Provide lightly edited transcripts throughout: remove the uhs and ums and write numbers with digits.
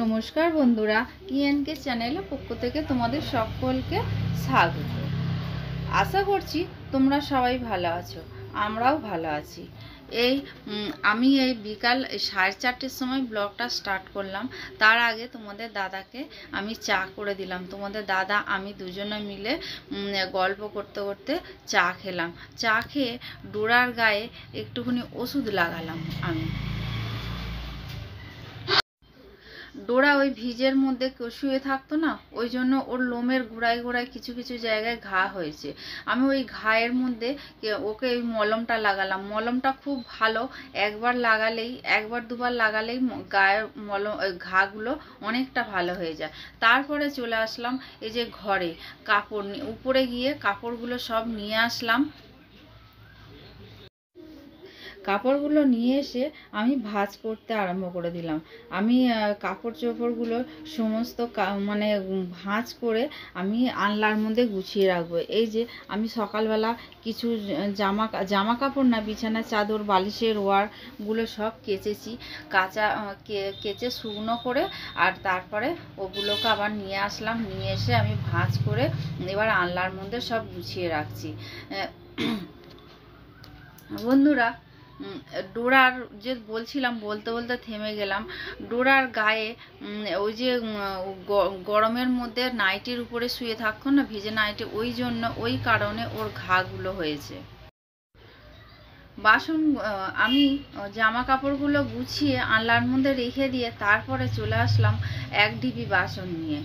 নমস্কার বন্ধুরা, ইএনকে চ্যানেলের পক্ষ থেকে তোমাদের সকলকে স্বাগত। আশা করছি তোমরা সবাই ভালো আছো, আমরাও ভালো আছি। আমি এই বিকাল 4:30-র সময় ব্লগটা স্টার্ট করলাম। তার আগে তোমাদের দাদাকে আমি চা করে দিলাম। তোমাদের দাদা আমি দুজনে মিলে গল্প করতে করতে চা খেলাম। চা খেয়ে ডোরার গায়ে একটুখানি ওষুধ লাগালাম আমি। ডোরা ওই ভিজের মধ্যে শুয়ে থাকতো না, ওই জন্য ওর লোমের গোড়ায় গোড়ায় কিছু কিছু জায়গায় ঘা হয়েছে। আমি ওই ঘায়ের মধ্যে ওকে ওই মলমটা লাগালাম। মলমটা খুব ভালো, একবার দুবার লাগালেই গায়ের ঘাগুলো অনেকটা ভালো হয়ে যায়। তারপরে চলে আসলাম এই যে ঘরে কাপড় উপরে গিয়ে কাপড়গুলো সব নিয়ে আসলাম। কাপড়গুলো নিয়ে এসে আমি ভাঁজ করতে আরম্ভ করে দিলাম। আমি কাপড় চোপড়গুলো সমস্ত মানে ভাঁজ করে আমি আনলার মধ্যে গুছিয়ে রাখবো। এই যে আমি সকালবেলা কিছু জামা কাপড় না, বিছানা চাদর বালিশের ওয়ারগুলো সব কেচেছি। কেচে শুকনো করে আর তারপরে ওগুলোকে আবার নিয়ে আসলাম। নিয়ে এসে আমি ভাঁজ করে এবার আনলার মধ্যে সব গুছিয়ে রাখছি। বন্ধুরা, ডোরার যে বলছিলাম, বলতে বলতে থেমে গেলাম। ডোরার গায়ে ওই যে গরমের মধ্যে নাইটির উপরে শুয়ে থাকতো না, ভিজে নাইটি, ওই কারণে ওর ঘাগুলো হয়েছে। আমি জামা কাপড়গুলো গুছিয়ে আনলার মধ্যে রেখে দিয়ে তারপরে চলে আসলাম এক ঢিপি বাসন নিয়ে।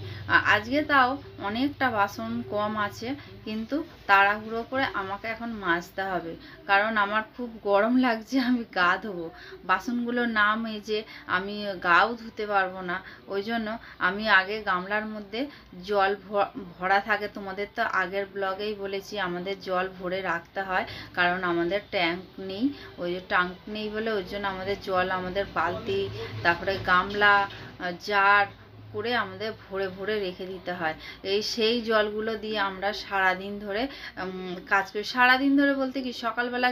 আজকে তাও অনেকটা বাসন কম আছে, কিন্তু তাড়াহুড়ো করে আমাকে এখন মাজতে হবে, কারণ আমার খুব গরম লাগছে। আমি গা ধোবো, বাসনগুলো না মেজে আমি গাও ধুতে পারবো না। ওই জন্য আমি আগে গামলার মধ্যে জল ভরা থাকে। তোমাদের তো আগের ব্লগেই বলেছি আমাদের জল ভরে রাখতে হয়, কারণ আমাদের ট্যাঙ্ক নেই। ওই যে ট্যাঙ্ক নেই বলে ওই জন্য আমাদের জল, আমাদের বালতি, তারপরে গামলা, জার করে আমাদের ভরে ভরে রেখে দিতে হয়। সেই জলগুলো দিয়ে আমরা সারাদিন ধরে কাজ করি। সারাদিন ধরে বলতে কি, সকালবেলা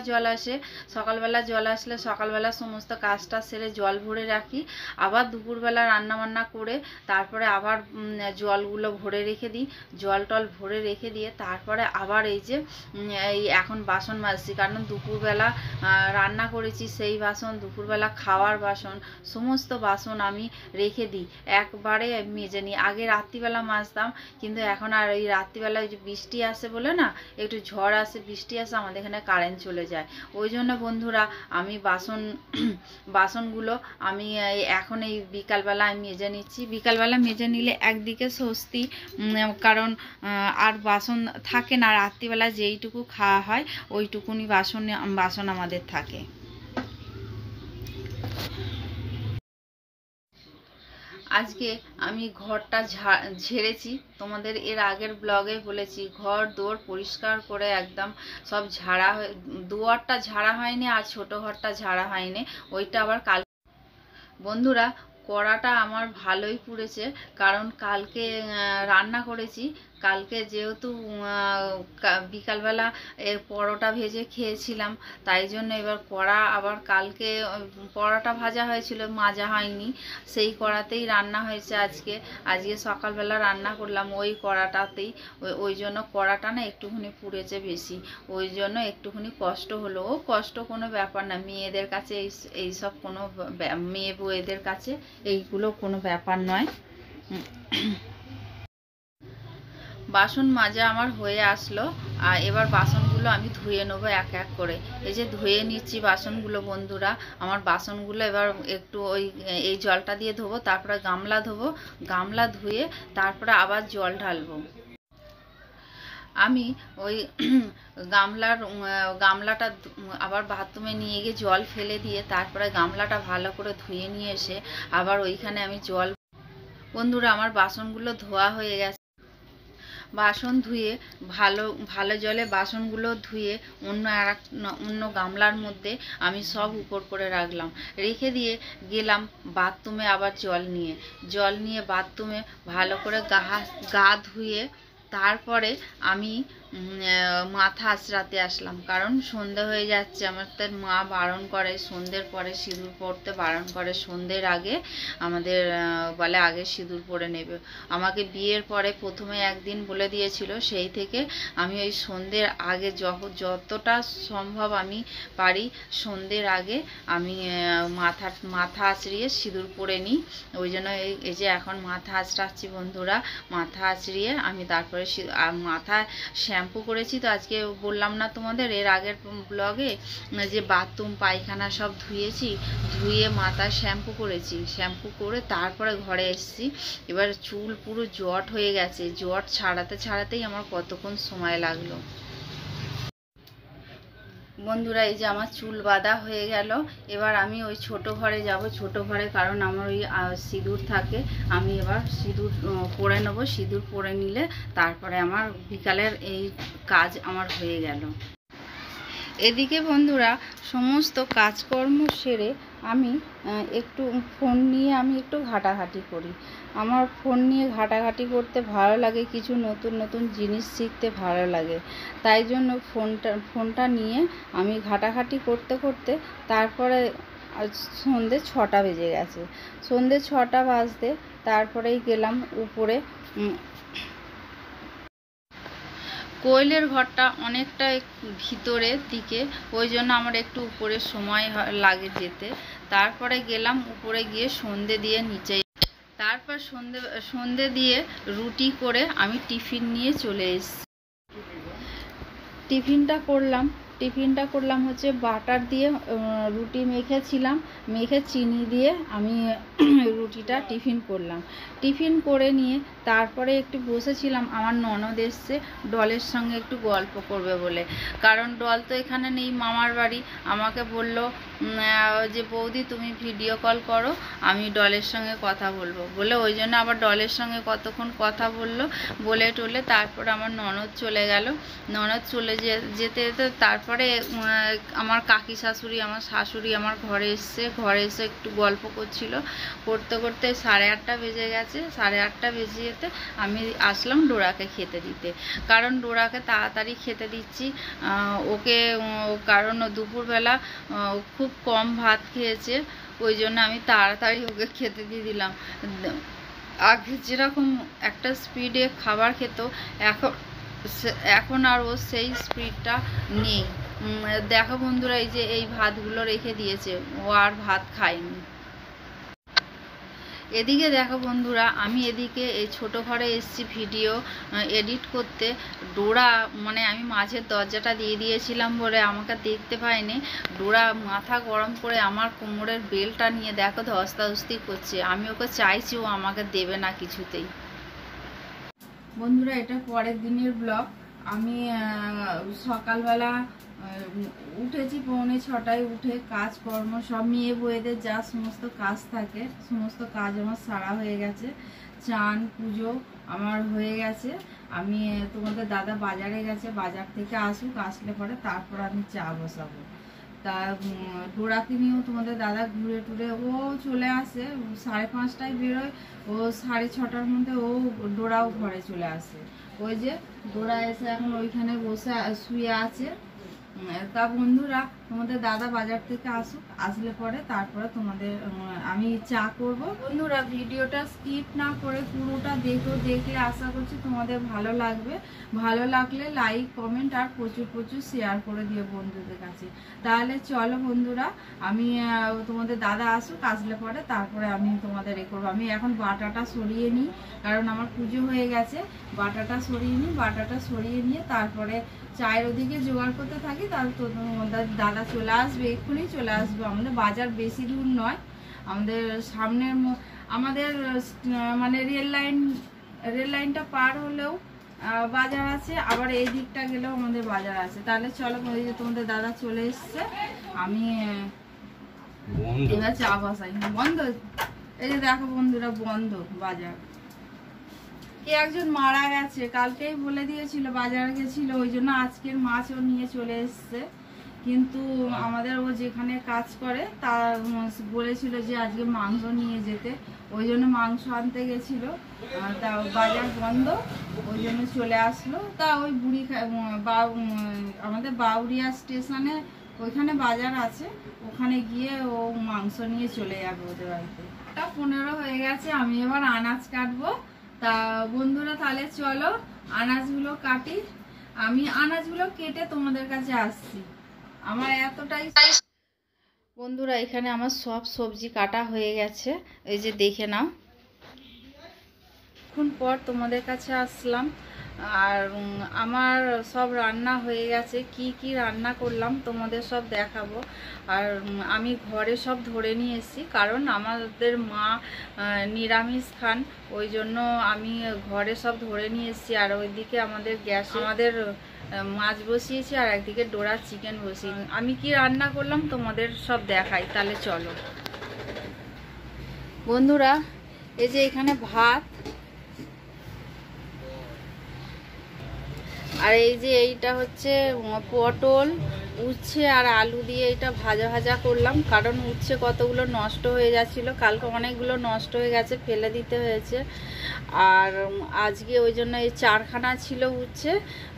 জল আসলে সকালবেলা সমস্ত কাজটা সেরে জল ভরে রাখি। আবার দুপুরবেলা রান্নাবান্না করে তারপরে আবার জলগুলো ভরে রেখে দিই। জল টল ভরে রেখে দিয়ে তারপরে আবার এই এখন বাসন মাজছি, কারণ দুপুরবেলা রান্না করেছি সেই বাসন, দুপুরবেলা খাওয়ার বাসন, সমস্ত বাসন আমি রেখে দিই, একবারে মেজে নিই। আগে রাত্রিবেলা মাজতাম, কিন্তু এখন আর এই রাত্রিবেলা ওই যে বৃষ্টি আসে বলে না, একটু ঝড় আসে, বৃষ্টি আসে, আমাদের এখানে কারেন্ট চলে যায়। ওই জন্য বন্ধুরা আমি বাসনগুলো আমি এখন এই বিকালবেলা আমি মেজে নিচ্ছি। বিকালবেলা মেজে নিলে একদিকে স্বস্তি, কারণ আর বাসন থাকে না। রাত্রিবেলা যেইটুকু খাওয়া হয় ওইটুকুনি বাসন আমাদের থাকে। আজকে আমি ঘরটা ঝেড়েছি। তোমাদের এর আগের ব্লগে বলেছি, ঘর দুয়ার পরিষ্কার করে একদম সব ঝাড়া হয়ে, দুয়ারটা ঝাড়া হয়নি আর ছোট ঘরটা ঝাড়া হয়নি। ওইটা আবার কাল। বন্ধুরা, কড়াটা আমার ভালোই পুড়েছে, কারণ কালকে রান্না করেছি। কালকে যেহেতু বিকালবেলা পরোটা ভেজে খেয়েছিলাম, তাই জন্য এবার কড়া আবার কালকে পরোটা ভাজা হয়েছিল, মাজা হয়নি, সেই কড়াতেই রান্না হয়েছে আজকে। সকালবেলা রান্না করলাম ওই কড়াটাতেই। ওই জন্য কড়াটা না একটুখানি পুড়েছে বেশি, ওই জন্য একটুখানি কষ্ট হলো। কষ্ট কোনো ব্যাপার না, মেয়েদের কাছে এইসব কোনো মেয়ে বউয়েদের কাছে এইগুলো কোনো ব্যাপার নয়। বাসন মাজা আমার হয়ে আসলো, আর এবার বাসনগুলো আমি ধুয়ে নেবো এক এক করে। এই যে ধুয়ে নিচ্ছি বাসনগুলো বন্ধুরা। আমার বাসনগুলো এবার একটু এই জলটা দিয়ে ধোবো, তারপরে গামলা ধোবো, গামলা ধুয়ে তারপরে আবার জল ঢালবো। আমি ওই গামলাটা আবার বাথরুমে নিয়ে গিয়ে জল ফেলে দিয়ে তারপরে গামলাটা ভালো করে ধুয়ে নিয়ে এসে আবার ওইখানে আমি জল। বন্ধুরা, আমার বাসনগুলো ধোয়া হয়ে গেছে। বাসন ধুয়ে ভালো জলে বাসনগুলো ধুয়ে অন্য গামলার মধ্যে আমি সব উপর করে রাখলাম। রেখে দিয়ে গেলাম বাথরুমে আবার জল নিয়ে বাথরুমে ভালো করে গা ধুয়ে তারপরে আমি মাথা আঁচড়াতে আসলাম, কারণ সন্ধে হয়ে যাচ্ছে। আমাদের মা বারণ করে সন্ধ্যের পরে সিঁদুর পরতে বারণ করে। সন্ধ্যের আগে আমাদের বলে আগে সিঁদুর পরে নেবে। আমাকে বিয়ের পরে প্রথমে একদিন বলে দিয়েছিল, সেই থেকে আমি ওই সন্ধ্যের আগে যতটা সম্ভব আমি পারি সন্ধ্যের আগে আমি মাথা আঁচড়িয়ে সিঁদুর পরে নিই। ওই জন্য এই যে এখন মাথা আঁচড়াচ্ছি বন্ধুরা। মাথা আঁচড়িয়ে আমি তারপরে মাথা শ্যাম্পু করেছি। তো আজকে বললাম না তোমাদের এর আগের ব্লগে যে বাথরুম পায়খানা সব ধুয়ে মাথা শ্যাম্পু করেছি। শ্যাম্পু করে তারপরে ঘরে এসেছি। এবার চুল পুরো জট হয়ে গেছে। জট ছাড়াতেই আমার কতক্ষণ সময় লাগলো বন্ধুরা। এই যে আমার চুল বাঁধা হয়ে গেল। এবার আমি ওই ছোট ঘরে যাব। ছোট ঘরে কারণ আমার ওই সিঁদুর থাকে। আমি এবার সিঁদুর পরে নেবো। সিঁদুর পরে নিলে তারপরে আমার বিকালের এই কাজ আমার হয়ে গেল। এদিকে বন্ধুরা সমস্ত কাজকর্ম সেরে আমি একটু ফোন নিয়ে আমি একটু ঘাটাঘাটি করি। আমার ফোন নিয়ে ঘাটাঘাটি করতে ভালো লাগে, কিছু নতুন নতুন জিনিস শিখতে ভালো লাগে। তাই জন্য ফোনটা নিয়ে আমি ঘাটাঘাটি করতে করতে তারপরে সন্ধ্যে 6টা বেজে গেছে। সন্ধ্যে 6টা বাজতে তারপরেই গেলাম উপরে। কোয়েলের ঘরটা অনেকটা ভিতরের দিকে, ওই জন্য আমার একটু উপরে সময় লাগে যেতে। তারপরে গেলাম উপরে গিয়ে সন্ধে দিয়ে নিচে। তারপর সন্ধে দিয়ে রুটি করে আমি টিফিন নিয়ে চলে এসেছি। টিফিনটা করলাম হচ্ছে বাটার দিয়ে রুটি মেখেছিলাম। মেখে চিনি দিয়ে আমি রুটিটা টিফিন করলাম। টিফিন করে নিয়ে তারপরে একটু বসেছিলাম। আমার ননদ এসছে ডলের সঙ্গে একটু গল্প করবে বলে, কারণ ডল তো এখানে নেই, মামার বাড়ি। আমাকে বলল যে বৌদি তুমি ভিডিও কল করো, আমি ডলের সঙ্গে কথা বলবো বলে, ওই জন্য আবার ডলের সঙ্গে কতক্ষণ কথা বললো। বলে টলে তারপর আমার ননদ চলে গেল। ননদ চলে যেতে তারপরে আমার কাকি শাশুড়ি আমার শাশুড়ি আমার ঘরে এসে একটু গল্প করতে 8:30 বেজে গেছে। 8:30 বেজে যেতে আমি আসলাম ডোরাকে খেতে দিতে, কারণ ডোরাকে তাড়াতাড়ি খেতে দিচ্ছি ওকে, কারণ দুপুরবেলা খুব কম ভাত খেয়েছে। ওই জন্য আমি তাড়াতাড়ি ওকে খেতে দিয়ে দিলাম। আগে যেরকম একটা স্পিডে খাবার খেত, এখন আর ও সেই স্পিডটা নেই। দেখো বন্ধুরা, এই যে এই ভাতগুলো রেখে দিয়েছে, ও আর ভাত খায়নি। এদিকে দেখো বন্ধুরা, আমি এদিকে এই ছোট ঘরে এসেছি ভিডিও এডিট করতে। ডোরা আমি মাঝের দরজাটা দিয়ে দিয়েছিলাম বলে আমাকে দেখতে পাইনি। ডোরা মাথা গরম করে আমার কোমরের বেলটা নিয়ে দেখো ধস্তাধস্তি করছে। আমি ওকে চাইছি, ও আমাকে দেবে না কিছুতেই। বন্ধুরা, এটা পরের দিনের ব্লগ। আমি সকালবেলা উঠেছি 6:45 উঠে কাজকর্ম সব মেয়ে বউদের যা সমস্ত কাজ থাকে সমস্ত কাজ আমার সারা হয়ে গেছে। চান পুজো আমার হয়ে গেছে। আমি তোমাদের দাদা বাজারে গেছে, বাজার থেকে আসলে পরে তারপর আমি চা বসাবো। তা ডোরাকে নিয়েও তোমাদের দাদা ঘুরে টুরে ও চলে আসে। 5:30টায় বেরোয়, ও 6:30টার মধ্যে ডোরাও ঘরে চলে আসে। ওই যে ডোরা এসে এখন ওইখানে বসে শুয়ে আছে। তা বন্ধুরা, তোমাদের দাদা বাজার থেকে আসলে পরে তারপরে তোমাদের আমি চা করব। বন্ধুরা, ভিডিওটা স্কিপ না করে পুরোটা দেখলে আশা করছি তোমাদের ভালো লাগবে। ভালো লাগলে লাইক কমেন্ট আর প্রচুর শেয়ার করে দিও বন্ধুদের কাছে। তাহলে চলো বন্ধুরা, আমি তোমাদের দাদা আসলে পরে তারপরে আমি তোমাদের করবো। আমি এখন বাটাটা সরিয়ে নিই, কারণ আমার পুজো হয়ে গেছে। বাটাটা সরিয়ে নিয়ে তারপরে চায়ের ওদিকে জোগাড় করতে থাকি। তাহলে তো দাদা চলে আসবে, এক্ষুনি চলে আসবে। আমাদের বাজার বেশি দূর নয়, আমাদের সামনের আমাদের রেল লাইনটা পার হলেও বাজার আছে, আবার এই দিকটা গেলেও আমাদের বাজার আছে। তাহলে চলো, তোমাদের দাদা চলে এসছে। আমি এবার চা বসাই। বন্ধ, এই যে দেখো বন্ধুরা, বন্ধ বাজার। কে একজন মারা গেছে, কালকেই বলে দিয়েছিল, বাজার গেছিল, ওই জন্য আজকের মাছও নিয়ে চলে এসছে। কিন্তু আমাদের ও যেখানে কাজ করে তা বলেছিল যে আজকে মাংস নিয়ে যেতে, ওই জন্য মাংস আনতে গেছিল। তা বাজার বন্ধ, ওই জন্য চলে আসলো। তা ওই আমাদের বাউরিয়া স্টেশনে ওইখানে বাজার আছে, ওখানে গিয়ে ও মাংস নিয়ে চলে যাবে ওদের বাড়িতে। 15 হয়ে গেছে, আমি এবার আনাজ কাটবো। তা বন্ধুরা তাহলে চলো আনাজগুলো কাটি। আমি আনাজগুলো কেটে তোমাদের কাছে আসছি। আমার এতটাই বন্ধুরা, এখানে আমার সব সবজি কাটা হয়ে গেছে, এই যে দেখে নাও। এখন পর তোমাদের কাছে আসলাম, আর আমার সব রান্না হয়ে গেছে। কি কি রান্না করলাম তোমাদের সব দেখাবো। আর আমি ঘরে সব ধরে নিয়ে এসেছি, কারণ আমাদের মা নিরামিষ খান, ওই জন্য আমি ঘরে সব ধরে নিয়ে এসেছি। আর ওইদিকে আমাদের গ্যাস আমাদের মাছ বসিয়েছি, আর একদিকে ডোরা চিকেন বসিয়েছি। আমি কি রান্না করলাম তোমাদের সব দেখাই, তাহলে চলো বন্ধুরা। এই যে এখানে ভাত, আর এই যে এইটা হচ্ছে পটল, উচ্ছে আর আলু দিয়ে এটা ভাজা ভাজা করলাম, কারণ উচ্ছে কতগুলো নষ্ট হয়ে যাচ্ছিলো, কালকে অনেকগুলো নষ্ট হয়ে গেছে, ফেলে দিতে হয়েছে। আর আজকে ওই জন্য এই 4খানা ছিল উচ্ছে,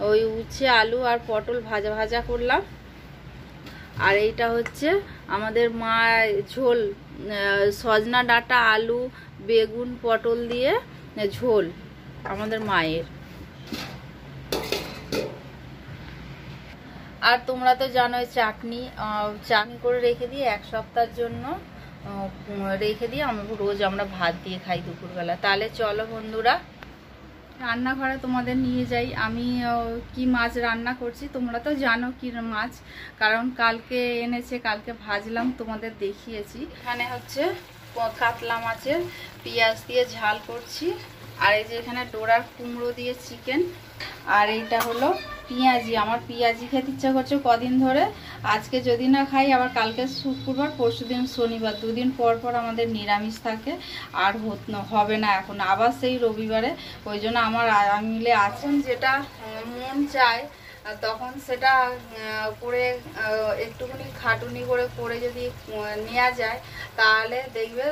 ওই উচ্ছে আলু আর পটল ভাজা ভাজা করলাম। আর এইটা হচ্ছে আমাদের মা ঝোল, সজনা ডাঁটা আলু বেগুন পটল দিয়ে ঝোল আমাদের মায়ের। আর তোমরা তো জানোই চাটনি করে রেখে দিয়ে 1 সপ্তাহের জন্য রেখে দিয়ে রোজ আমরা ভাত দিয়ে খাই দুপুরবেলা। তাহলে চলো বন্ধুরা রান্নাঘরে তোমাদের নিয়ে যাই। আমি কি মাছ রান্না করছি তোমরা তো জানো কি মাছ, কারণ কালকে এনেছে, কালকে ভাজলাম, তোমাদের দেখিয়েছি। এখানে হচ্ছে কাতলা মাছের পেঁয়াজ দিয়ে ঝাল করছি। আর এই যে এখানে ডোরার কুমড়ো দিয়ে চিকেন। আর এইটা হলো পেঁয়াজি। আমার পেঁয়াজি খেতে ইচ্ছা করছে কদিন ধরে, আজকে যদি না খাই আবার কালকে শুক্রবার, পরশুদিন শনিবার, 2 দিন পর পর আমাদের নিরামিষ থাকে। আর হবে না এখন আবার সেই রবিবারে, ওই জন্য আমি মিলে আছেন যেটা মন চায় তখন সেটা করে একটুখানি খাটুনি করে যদি নেওয়া যায়, তাহলে দেখবে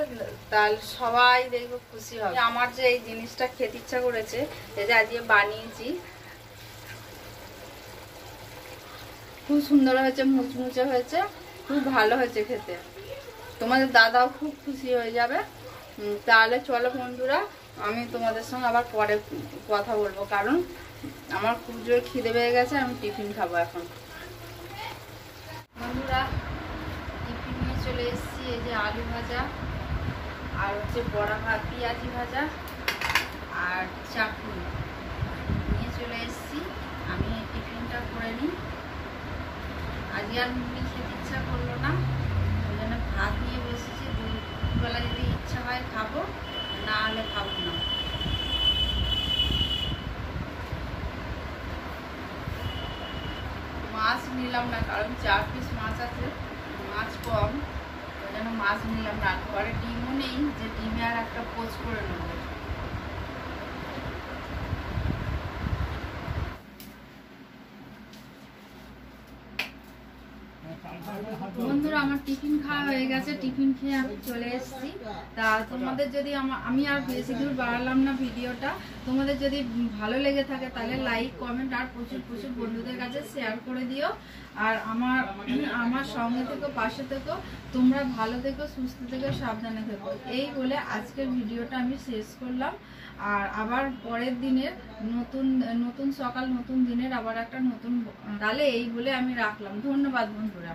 তাহলে সবাই দেখবে খুশি হবে। আমার যে এই জিনিসটা খেতে ইচ্ছা করেছে, এটা আজকে বানিয়েছি, খুব সুন্দর হয়েছে, মুচমুচে হয়েছে, খুব ভালো হয়েছে খেতে। তোমাদের দাদাও খুব খুশি হয়ে যাবে। তাহলে চলো বন্ধুরা, আমি তোমাদের সঙ্গে আবার পরে কথা বলবো, কারণ আমার খুব জোরে খিদে পেয়ে গেছে, আমি টিফিন খাবো এখন। বন্ধুরা টিফিন নিয়ে চলে এসেছি। এই যে আলু ভাজা, আর হচ্ছে বড়া পেঁয়াজি ভাজা আর চাটনি নিয়ে চলে এসেছি। আমি টিফিনটা করে নিই। আজকে আর মুড়ি খেতে ইচ্ছা করলো না, ওই জন্য ভাত নিয়ে বসেছি। দুপুরবেলা যদি ইচ্ছা হয় খাবো, না হলে খাবো না। মাছ নিলাম না, কারণ 4 পিস মাছ আছে, মাছ কম, ওই জন্য মাছ নিলাম না। ঘরে ডিমও নেই যে ডিমে আর একটা পোচ করে নেবো। বন্ধুরা আমার টিফিন খাওয়া হয়ে গেছে, টিফিন খেয়ে আমি চলে এসেছি। তা তোমাদের যদি আমি আর বেশি দূর বাড়ালাম না ভিডিওটা, তোমাদের যদি ভালো লেগে থাকে তাহলে লাইক কমেন্ট আর প্রচুর প্রচুর বন্ধুদের কাছে শেয়ার করে দিও। আর আমার সঙ্গে থেকো, পাশে থেকো, তোমরা ভালো থেকো, সুস্থ থেকো, সাবধানে থেকো। এই বলে আজকের ভিডিওটা আমি শেষ করলাম। আর আবার পরের দিনের নতুন সকাল, নতুন দিনের আবার একটা নতুন, তাহলে এই বলে আমি রাখলাম। ধন্যবাদ বন্ধুরা।